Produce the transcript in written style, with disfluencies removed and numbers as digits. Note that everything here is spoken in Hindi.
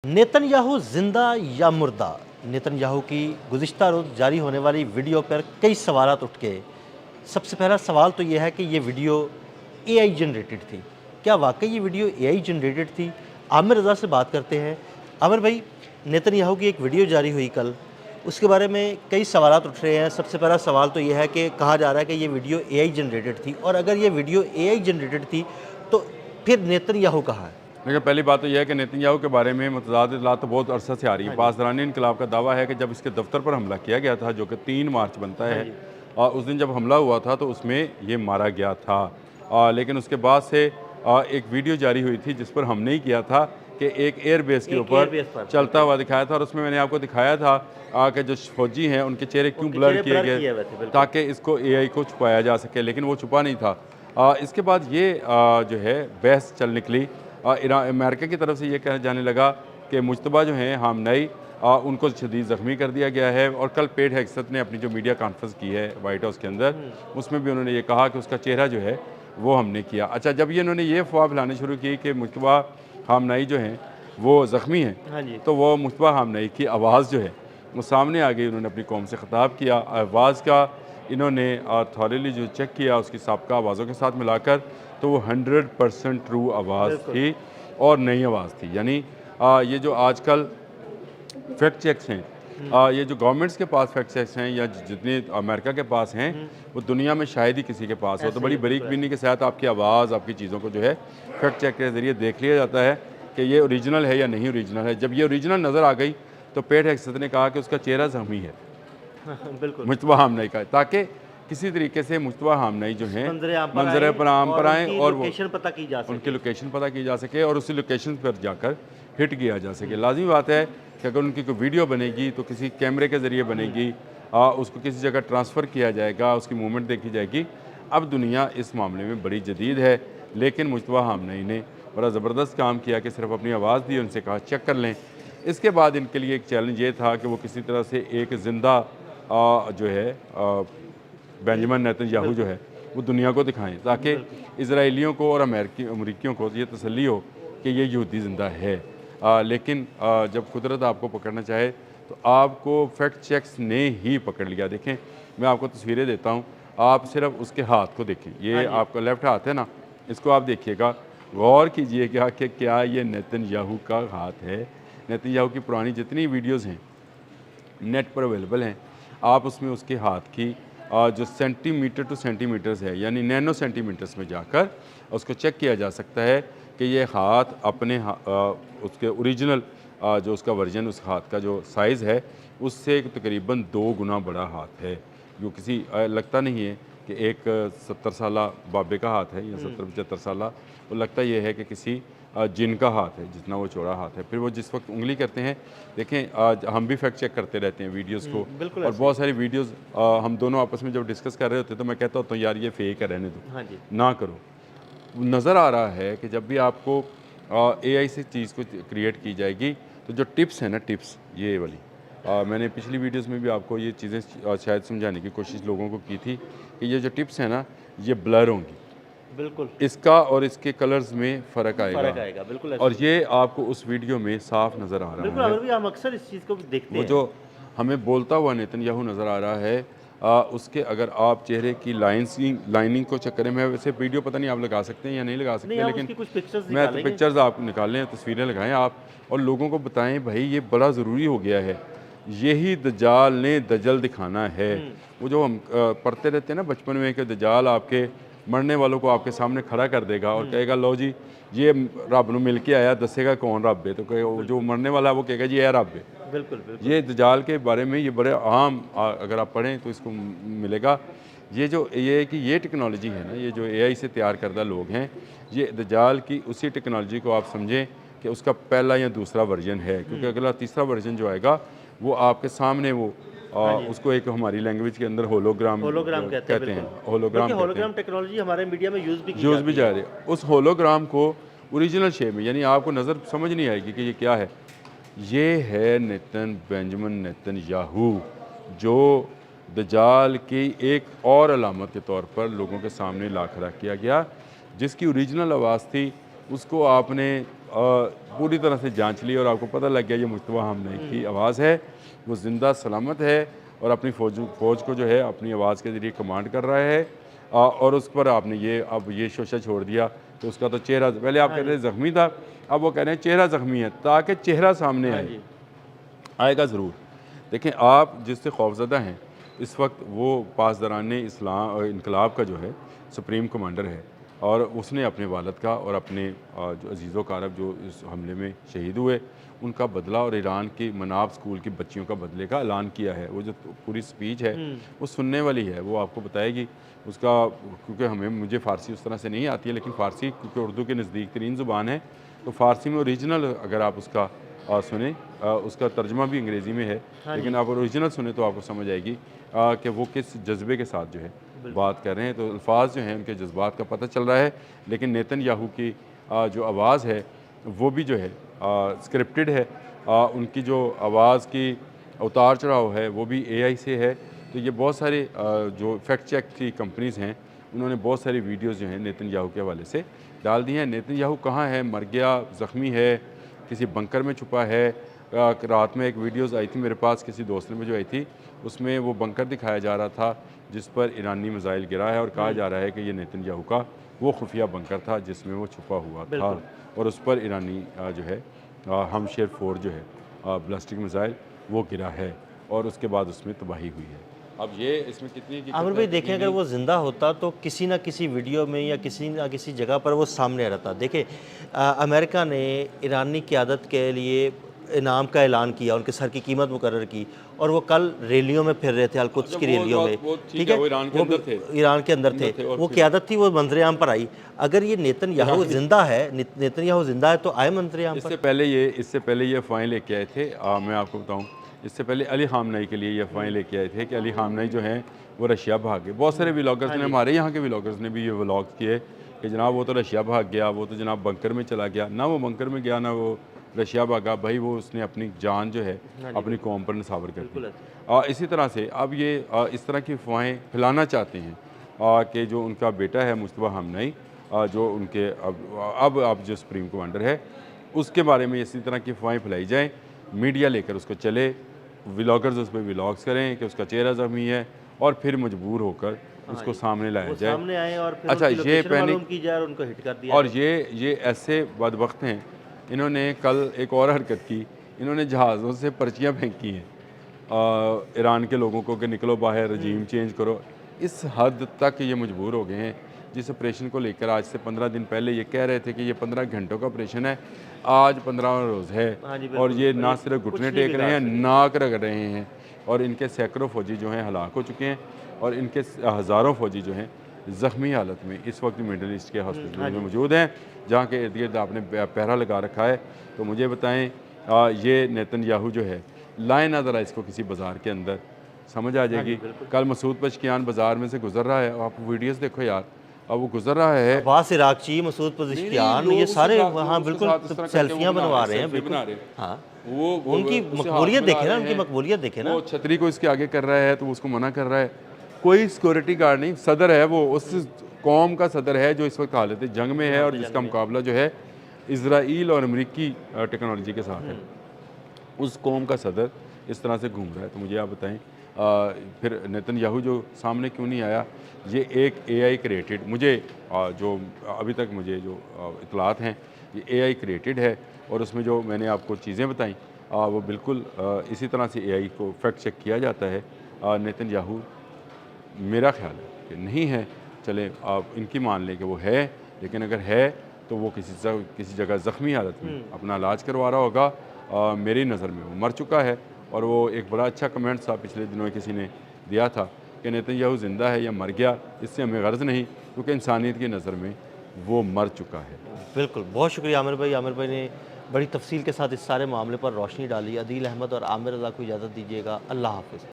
नेतन्याहू जिंदा या मुर्दा। नेतन्याहू की गुज़िश्ता रोज़ जारी होने वाली वीडियो पर कई सवालात उठ के। सबसे पहला सवाल तो यह है कि ये वीडियो एआई जनरेटेड थी। क्या वाकई ये वीडियो एआई जनरेटेड थी? आमिर रज़ा से बात करते हैं। आमिर भाई, नेतन्याहू की एक वीडियो जारी हुई कल, उसके बारे में कई सवालात उठ रहे हैं। सबसे पहला सवाल तो यह है कि कहा जा रहा है कि ये वीडियो एआई जनरेटेड थी, और अगर ये वीडियो एआई जनरेटेड थी तो फिर नेतन्याहू कहाँ है? देखिए, पहली बात तो यह है कि नेतन्याहू के बारे में मुतज़ाद इत्तलात तो बहुत अरसा से आ रही है। पासदारानी इनकलाब का दावा है कि जब इसके दफ्तर पर हमला किया गया था, जो कि 3 मार्च बनता है, और उस दिन जब हमला हुआ था तो उसमें ये मारा गया था। लेकिन उसके बाद से एक वीडियो जारी हुई थी जिस पर हमने ही किया था कि एक एयरबेस के ऊपर चलता हुआ दिखाया था, और उसमें मैंने आपको दिखाया था कि जो फौजी हैं उनके चेहरे क्यों ब्लर किए गए ताकि इसको एआई को छुपाया जा सके, लेकिन वो छुपा नहीं था। इसके बाद ये जो है बहस चल निकली। अमेरिका की तरफ से ये कहा जाने लगा कि मुश्तबा जो हैं हामनई, उनको शदीद ज़ख्मी कर दिया गया है। और कल पेट हेग्सेथ ने अपनी जो मीडिया कॉन्फ्रेंस की है वाइट हाउस के अंदर, उसमें भी उन्होंने ये कहा कि उसका चेहरा जो है वो हमने किया। अच्छा, जब ये इन्होंने ये अफवाह फैलानी शुरू की कि मुश्तबा हामनई जो हैं वो ज़ख्मी हैं, तो वो मुश्तबा हामनई की आवाज़ जो है वो सामने आ गई। उन्होंने अपनी कौम से ख़िताब किया। आवाज़ का इन्होंने थॉरली जो चेक किया उसकी साबका आवाज़ों के साथ मिलाकर, तो वो 100% ट्रू आवाज़ थी और नई आवाज़ थी। यानी ये जो आजकल फैक्ट चेक्स हैं, ये जो गवर्नमेंट्स के पास फैक्ट चेक्स हैं या जितने अमेरिका के पास हैं, वो दुनिया में शायद ही किसी के पास हो। तो बड़ी बारीकबीनी के साथ आपकी आवाज़, आपकी चीज़ों को जो है फैक्ट चेक के ज़रिए देख लिया जाता है कि ये ओरिजिनल है या नहीं ओरिजिनल है। जब ये ओरिजिनल नज़र आ गई तो पेट हेग्सेथ ने कहा कि उसका चेहरा ज़ख्मी है बिल्कुल मुश्तबा हामनई का, ताकि किसी तरीके से मुश्तबा हामनई जो हैं मंजर पर आम पर आएँ और वो पता की जा सके, उनकी लोकेशन पता की जा सके और उसी लोकेशन पर जाकर हिट किया जा सके। लाजमी बात है कि अगर उनकी कोई वीडियो बनेगी तो किसी कैमरे के ज़रिए बनेगी, उसको किसी जगह ट्रांसफ़र किया जाएगा, उसकी मूवमेंट देखी जाएगी। अब दुनिया इस मामले में बड़ी जदीद है, लेकिन मुश्तबा हामनई ने बड़ा ज़बरदस्त काम किया कि सिर्फ अपनी आवाज़ दी, उनसे कहा चेक कर लें। इसके बाद इनके लिए एक चैलेंज ये था कि वो किसी तरह से एक ज़िंदा जो है बेंजामिन नेतन्याहू जो है वो दुनिया को दिखाएं, ताकि इजराइलियों को और अमेरिकियों को ये तसल्ली हो कि ये यहूदी ज़िंदा है। लेकिन जब कुदरत आपको पकड़ना चाहे तो आपको फैक्ट चेक्स ने ही पकड़ लिया। देखें, मैं आपको तस्वीरें देता हूँ, आप सिर्फ उसके हाथ को देखें। ये आपका लेफ़्ट हाथ है ना, इसको आप देखिएगा, गौर कीजिएगा कि क्या ये नेतन्याहू का हाथ है। नेतन्याहू की पुरानी जितनी वीडियोज़ हैं नेट पर अवेलेबल हैं, आप उसमें उसके हाथ की जो सेंटीमीटर टू सेंटीमीटर्स है, यानी नैनो सेंटीमीटर्स में जाकर उसको चेक किया जा सकता है कि ये हाथ अपने उसके ओरिजिनल जो उसका वर्जन, उस हाथ का जो साइज़ है उससे तकरीबन 2 गुना बड़ा हाथ है। जो किसी लगता नहीं है कि एक 70 साला बाबे का हाथ है या 70-75 साला, वो लगता ये है कि किसी जिन का हाथ है, जितना वो चौड़ा हाथ है। फिर वो जिस वक्त उंगली करते हैं, देखें आज हम भी फैक्ट चेक करते रहते हैं वीडियोस को, और बहुत सारी वीडियोस हम दोनों आपस में जब डिस्कस कर रहे होते हैं तो मैं कहता होता हूँ यार ये फेक है, रहने दो, ना करो। नज़र आ रहा है कि जब भी आपको एआई से चीज़ को क्रिएट की जाएगी तो जो टिप्स है ना, टिप्स ये वाली, मैंने पिछली वीडियोस में भी आपको ये चीज़ें शायद समझाने की कोशिश लोगों को की थी कि ये जो टिप्स हैं ना, ये ब्लर होंगी। बिल्कुल इसका और इसके कलर्स में फ़र्क आएगा, बिल्कुल। और ये आपको उस वीडियो में साफ नज़र आ रहा है। भी हम अक्सर इस चीज़ को देखते वो हैं। जो हमें बोलता हुआ नेतन्याहू नज़र आ रहा है, उसके अगर आप चेहरे की लाइनिंग को चेक करें, मैं वैसे वीडियो पता नहीं आप लगा सकते हैं या नहीं लगा सकते, लेकिन कुछ पिक्चर्स मैं तो पिक्चर्स आप निकालें, तस्वीरें लगाएं आप, और लोगों को बताएं भाई ये बड़ा ज़रूरी हो गया है, यही दज्जाल ने दजल दिखाना है। वो जो हम पढ़ते रहते हैं ना बचपन में कि दज्जाल आपके मरने वालों को आपके सामने खड़ा कर देगा और कहेगा लो जी ये रब नूं मिल के आया, दसेगा कौन रब है, तो जो मरने वाला है वो कहेगा जी यह रब है। बिल्कुल। ये दज्जाल के बारे में ये बड़े आम, अगर आप पढ़ें तो इसको मिलेगा। ये है कि ये टेक्नोलॉजी है ना, ये जो एआई से तैयार करदा लोग हैं, ये दज्जाल की उसी टेक्नोलॉजी को आप समझें कि उसका पहला या दूसरा वर्जन है, क्योंकि अगला तीसरा वर्जन जो आएगा वो आपके सामने वो उसको एक हमारी लैंग्वेज के अंदर होलोग्राम कहते हैं। होलोग्राम टेक्नोलॉजी हमारे मीडिया में यूज़ भी जा रही है। उस होलोग्राम को ओरिजिनल शेप में, यानी आपको नज़र समझ नहीं आएगी कि ये क्या है। ये है बेंजामिन नेतन्याहू, जो दज्जाल की एक और अलामत के तौर पर लोगों के सामने ला खड़ा किया गया। जिसकी ओरिजिनल आवाज़ थी उसको आपने पूरी तरह से जांच ली और आपको पता लग गया ये मुश्तबा हमने की आवाज़ है, वो ज़िंदा सलामत है और अपनी फ़ौज को जो है अपनी आवाज़ के ज़रिए कमांड कर रहा है। और उस पर आपने ये शोशा छोड़ दिया तो उसका तो चेहरा, पहले आप कह रहे थे ज़ख्मी था, अब वो कह रहे हैं चेहरा ज़ख्मी है, ताकि चेहरा सामने आए, आएगा ज़रूर। देखें, आप जिससे खौफज़दा हैं इस वक्त, वो पासदारान इस्लाम इनकलाब का जो है सुप्रीम कमांडर है और उसने अपने वालिद का और अपने जो अजीज़ो कारब जो इस हमले में शहीद हुए उनका बदला और ईरान की मनाब स्कूल की बच्चियों का बदले का ऐलान किया है। वो जो पूरी स्पीच है वो सुनने वाली है, वो आपको बताएगी उसका, क्योंकि मुझे फ़ारसी उस तरह से नहीं आती है, लेकिन फ़ारसी क्योंकि उर्दू के नज़दीक तरीन ज़ुबान है तो फ़ारसी में ओरिजिनल अगर आप उसका सुने, उसका तर्जमा भी अंग्रेज़ी में है, लेकिन आप ओरिजिनल सुने तो आपको समझ आएगी कि वो किस जज्बे के साथ जो है बात कर रहे हैं। तो अल्फाज जो हैं उनके जज्बात का पता चल रहा है, लेकिन नेतन्याहू की जो आवाज़ है वो भी जो है स्क्रिप्टेड है। उनकी जो आवाज़ की उतार चढ़ाव है वो भी AI से है। तो ये बहुत सारे जो फैक्ट चेक की कंपनीज़ हैं उन्होंने बहुत सारी वीडियोज़ जो हैं नेतन्याहू के हवाले से डाल दी हैं। नेतन्याहू कहाँ है, मर गया, ज़ख्मी है, किसी बंकर में छुपा है। रात में एक वीडियोज़ आई थी मेरे पास, किसी दोस्त ने मुझे आई थी, उसमें वो बंकर दिखाया जा रहा था जिस पर ईरानी मिसाइल गिरा है और कहा जा रहा है कि ये नेतन्याहू का वो खुफिया बंकर था जिसमें वो छुपा हुआ था और उस पर ईरानी जो है हमशेर 4 जो है बैलिस्टिक मिसाइल वो गिरा है और उसके बाद उसमें तबाही हुई है। अब ये इसमें कितनी आमिर भाई देखें, अगर वो ज़िंदा होता तो किसी ना किसी वीडियो में या किसी ना किसी जगह पर वो सामने आ रहता। देखें, अमेरिका ने ईरानी क़यादत के लिए इनाम का ऐलान किया, उनके सर की कीमत मुकर्रर की और वो कल रैलियों में फिर रहे थे, अलकुद्स की रैलियों में, ठीक है, वो ईरान के अंदर थे, वो क़यादत थी, वो मंजरेआम पर आई। अगर ये नेतन्याहू ज़िंदा है, नेतन्याहू ज़िंदा है तो आए मंजरेआम पर। इससे पहले ये अफवाहें लेके आए थे, मैं आपको बताऊँ, इससे पहले अली खामनई के लिए ये अफवाहें लेके आए थे कि अली खामनई जो हैं वो रशिया भाग गए। बहुत सारे व्लॉगर्स ने, हमारे यहाँ के व्लॉगर्स ने भी ये व्लॉग किए कि जनाब वो तो रशिया भाग गया, वो तो जनाब बंकर में चला गया। ना वो बंकर में गया, ना वो रशिया भागा, भाई वो उसने अपनी जान जो है अपनी कौम पर निसावर कर दी। इसी तरह से अब ये इस तरह की अफवाहें फैलाना चाहते हैं कि जो उनका बेटा है मुस्तफा हमनई, जो उनके अब जो सुप्रीम कमांडर है, उसके बारे में इसी तरह की अफवाहें फैलाई जाएँ, मीडिया लेकर उसको चले, व्लॉगर्स उस पर व्लॉग्स करें कि उसका चेहरा ज़ख्मी है और फिर मजबूर होकर उसको सामने लाया जाए, सामने आए और फिर अच्छा ये पैनिक की जाए और उनको हिट कर दिया। और ये ऐसे बदबख्त हैं, इन्होंने कल एक और हरकत की, इन्होंने जहाज़ों से पर्चियाँ फेंकी हैं ईरान के लोगों को कि निकलो बाहर, रजीम चेंज करो। इस हद तक ये मजबूर हो गए हैं। जिस ऑपरेशन को लेकर आज से 15 दिन पहले ये कह रहे थे कि ये 15 घंटों का ऑपरेशन है, आज 15 रोज़ है और ये ना सिर्फ घुटने टेक रहे हैं, नाक रगड़ रहे हैं और इनके सैकड़ों फ़ौजी जो हैं हलाक हो चुके हैं और इनके हज़ारों फ़ौजी जो हैं ज़ख्मी हालत में इस वक्त मिडल ईस्ट के हॉस्पिटल में मौजूद हैं, जहाँ के इर्द गिर्द आपने पहरा लगा रखा है। तो मुझे बताएं, ये नेतन्याहू जो है, लाएं ना ज़रा इसको किसी बाज़ार के अंदर, समझ आ जाएगी। कल मसूद पशकियान बाज़ार में से गुजर रहा है, आप वीडियोस देखो यार, अब वो गुजर रहा है, अब्बास इराक़ची, मसूद पशकियान, ये सारे वहाँ बिल्कुल सेल्फियाँ बनवा रहे हैं, बिल्कुल। हाँ, वो उनकी मकबूलियत देखे ना, उनकी मकबूलियत देखे ना। वो छतरी को इसके आगे कर रहा है तो उसको मना कर रहा है। कोई सिक्योरिटी गार्ड नहीं, सदर है वो, उस कौम का सदर है जो इस वक्त हालत जंग में है और जिसका मुकाबला जो है इजराइल और अमेरिकी टेक्नोलॉजी के साथ है। उस कौम का सदर इस तरह से घूम रहा है। तो मुझे आप बताएं, फिर नेतन्याहू जो सामने क्यों नहीं आया? ये एक AI क्रिएटेड, मुझे जो अभी तक मुझे जो इतलात हैं, ये AI क्रिएटेड है और उसमें जो मैंने आपको चीज़ें बताई वो बिल्कुल इसी तरह से AI को फैक्ट चेक किया जाता है। नेतन्याहू मेरा ख्याल है कि नहीं है, चले आप इनकी मान लें कि वो है, लेकिन अगर है तो वो किसी जगह ज़ख्मी हालत में अपना इलाज करवा रहा होगा। मेरी नज़र में वो मर चुका है और वो एक बड़ा अच्छा कमेंट था पिछले दिनों किसी ने दिया था कि नेतन्याहू ज़िंदा है या मर गया, इससे हमें गर्ज नहीं, क्योंकि इंसानियत की नज़र में वो मर चुका है। बिल्कुल, बहुत शुक्रिया आमिर भाई। आमिर भाई ने बड़ी तफसील के साथ इस सारे मामले पर रोशनी डाली। अदील अहमद और आमिर रज़ा को इजाज़त दीजिएगा। अल्लाह हाफ़िज़।